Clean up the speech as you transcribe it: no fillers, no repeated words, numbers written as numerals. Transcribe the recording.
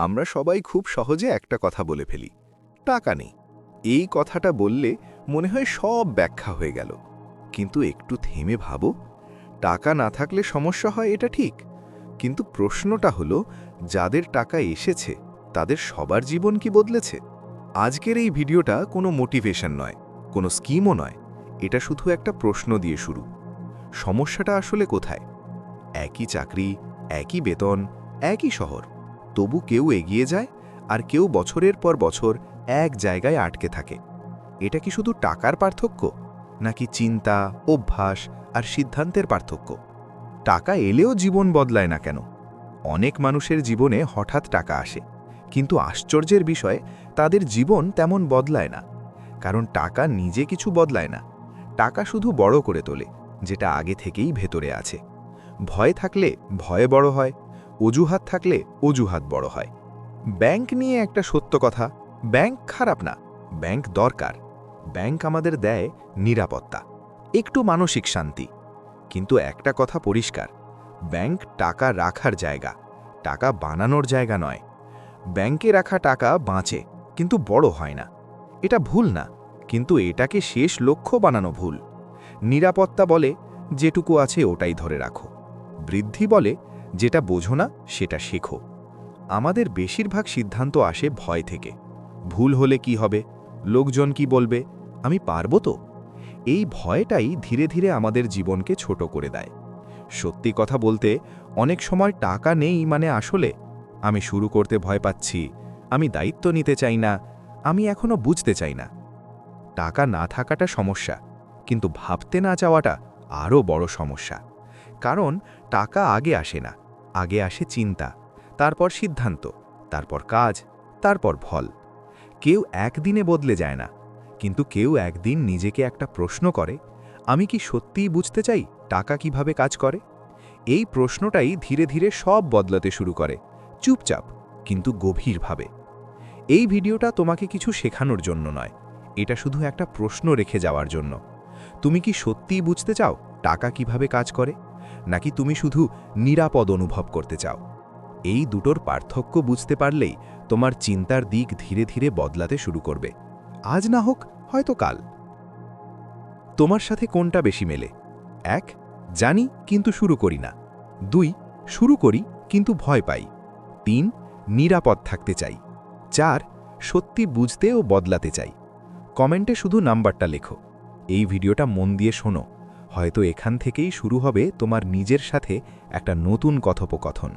আমরা সবাই খুব সহজে একটা কথা বলে ফেলি, টাকা নেই। এই কথাটা বললে মনে হয় সব ব্যাখ্যা হয়ে গেল। কিন্তু একটু থেমে ভাবো, টাকা না থাকলে সমস্যা হয় এটা ঠিক, কিন্তু প্রশ্নটা হলো যাদের টাকা এসেছে তাদের সবার জীবন কি বদলেছে? আজকের এই ভিডিওটা কোনো মোটিভেশন নয়, কোনো স্কিমও নয়, এটা শুধু একটা প্রশ্ন দিয়ে শুরু। সমস্যাটা আসলে কোথায়? একই চাকরি, একই বেতন, একই শহর, তবু কেউ এগিয়ে যায় আর কেউ বছরের পর বছর এক জায়গায় আটকে থাকে। এটা কি শুধু টাকার পার্থক্য, নাকি চিন্তা, অভ্যাস আর সিদ্ধান্তের পার্থক্য? টাকা এলেও জীবন বদলায় না কেন? অনেক মানুষের জীবনে হঠাৎ টাকা আসে, কিন্তু আশ্চর্যের বিষয় তাদের জীবন তেমন বদলায় না। কারণ টাকা নিজে কিছু বদলায় না, টাকা শুধু বড় করে তোলে যেটা আগে থেকেই ভেতরে আছে। ভয় থাকলে ভয় বড় হয়, অজুহাত থাকলে অজুহাত বড় হয়। ব্যাংক নিয়ে একটা সত্য কথা, ব্যাংক খারাপ না, ব্যাংক দরকার। ব্যাংক আমাদের দেয় নিরাপত্তা, একটু মানসিক শান্তি। কিন্তু একটা কথা পরিষ্কার, ব্যাংক টাকা রাখার জায়গা, টাকা বানানোর জায়গা নয়। ব্যাংকে রাখা টাকা বাঁচে, কিন্তু বড় হয় না। এটা ভুল না, কিন্তু এটাকে শেষ লক্ষ্য বানানো ভুল। নিরাপত্তা বলে যেটুকু আছে ওটাই ধরে রাখো। বৃদ্ধি বলে যেটা বোঝো না সেটা শেখো। আমাদের বেশিরভাগ সিদ্ধান্ত আসে ভয় থেকে। ভুল হলে কি হবে, লোকজন কি বলবে, আমি পারবো তো? এই ভয়টাই ধীরে ধীরে আমাদের জীবনকে ছোট করে দেয়। সত্যি কথা বলতে, অনেক সময় টাকা নেই মানে আসলে আমি শুরু করতে ভয় পাচ্ছি, আমি দায়িত্ব নিতে চাই না, আমি এখনো বুঝতে চাই না। টাকা না থাকাটা সমস্যা, কিন্তু ভাবতে না চাওয়াটা আরও বড় সমস্যা। কারণ টাকা আগে আসে না, আগে আসে চিন্তা, তারপর সিদ্ধান্ত, তারপর কাজ, তারপর ফল। কেউ একদিনে বদলে যায় না, কিন্তু কেউ একদিন নিজেকে একটা প্রশ্ন করে, আমি কি সত্যিই বুঝতে চাই টাকা কিভাবে কাজ করে? এই প্রশ্নটাই ধীরে ধীরে সব বদলাতে শুরু করে, চুপচাপ কিন্তু গভীরভাবে। এই ভিডিওটা তোমাকে কিছু শেখানোর জন্য নয়, এটা শুধু একটা প্রশ্ন রেখে যাওয়ার জন্য। তুমি কি সত্যিই বুঝতে চাও টাকা কিভাবে কাজ করে, নাকি তুমি শুধু নিরাপদ অনুভব করতে চাও? এই দুটোর পার্থক্য বুঝতে পারলেই তোমার চিন্তার দিক ধীরে ধীরে বদলাতে শুরু করবে। আজ না হোক, হয়তো কাল। তোমার সাথে কোনটা বেশি মেলে? 1, জানি কিন্তু শুরু করি না। 2, শুরু করি কিন্তু ভয় পাই। 3, নিরাপদ থাকতে চাই। 4, সত্যি বুঝতে ও বদলাতে চাই। কমেন্টে শুধু নাম্বারটা লেখো। এই ভিডিওটা মন দিয়ে শোনো, হয়তো এখান থেকেই শুরু হবে তোমার নিজের সাথে একটা নতুন কথোপকথন।